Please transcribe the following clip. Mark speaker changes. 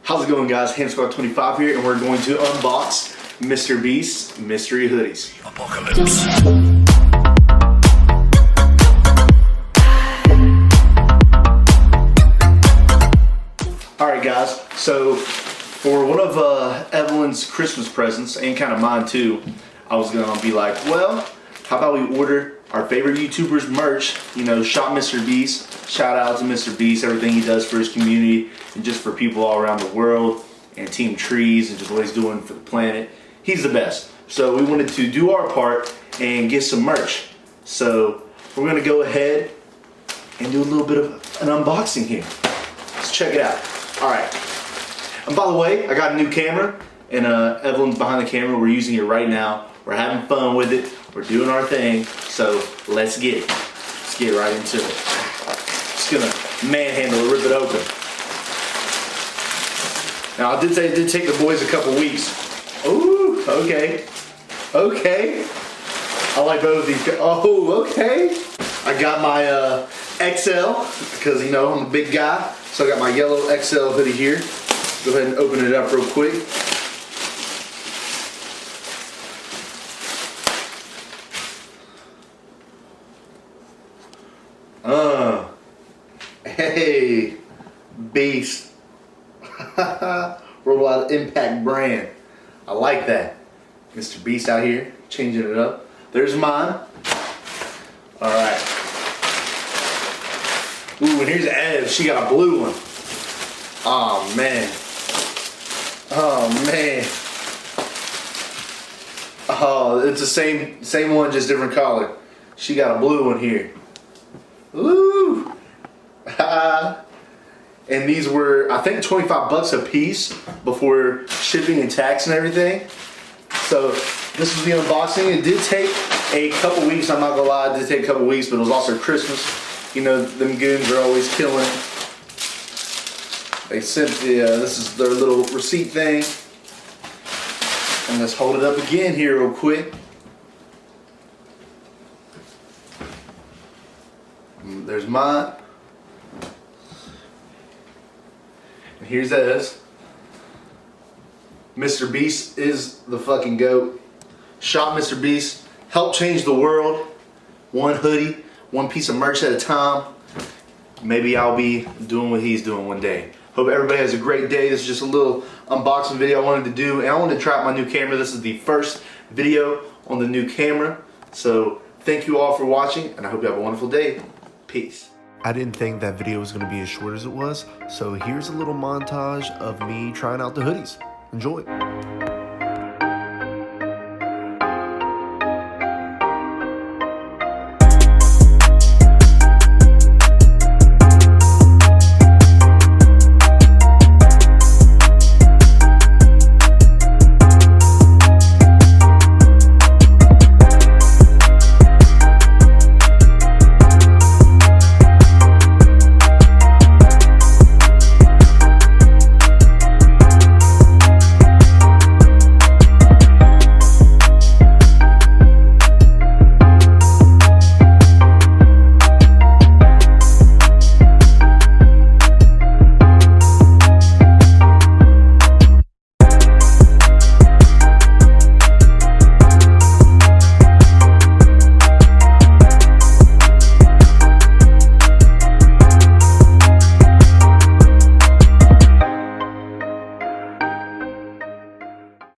Speaker 1: How's it going, guys? HamSquad25 here, and we're going to unbox Mr. Beast's mystery hoodies. Apocalypse. Alright guys, so for one of Evelyn's Christmas presents, and kind of mine too, I was going to be like, well, how about we order our favorite YouTuber's merch, you know, shop Mr. Beast. Shout out to Mr. Beast, everything he does for his community and just for people all around the world, and Team Trees and just what he's doing for the planet. He's the best. So we wanted to do our part and get some merch. So we're going to go ahead and do a little bit of an unboxing here. Let's check it out. Alright. And by the way, I got a new camera, and Evelyn's behind the camera. We're using it right now. We're having fun with it. We're doing our thing. So let's get it. Let's get right into it. Just gonna manhandle it, rip it open. Now I did say it did take the boys a couple weeks. Ooh, okay. Okay. I like both of these. Oh, okay. I got my XL, because you know I'm a big guy. So I got my yellow XL hoodie here. Go ahead and open it up real quick. Hey, Beast. Worldwide Impact brand. I like that. Mr. Beast out here, changing it up. There's mine. Alright. Ooh, and here's Ev. She got a blue one. Oh, man. Oh, man. Oh, it's the same one, just different color. She got a blue one here. Ooh. And these were, I think, 25 bucks a piece before shipping and tax and everything. So this was the unboxing. It did take a couple weeks, I'm not gonna lie, it did take a couple weeks, but it was also Christmas. You know, them goons are always killing it. They sent the, this is their little receipt thing. And let's hold it up again here real quick. There's mine. And here's Ev's. Mr. Beast is the fucking GOAT. Shop Mr. Beast. Help change the world. One hoodie, one piece of merch at a time. Maybe I'll be doing what he's doing one day. Hope everybody has a great day. This is just a little unboxing video I wanted to do. And I wanted to try out my new camera. This is the first video on the new camera. So thank you all for watching, and I hope you have a wonderful day. Peace. I didn't think that video was going to be as short as it was, so here's a little montage of me trying out the hoodies. Enjoy.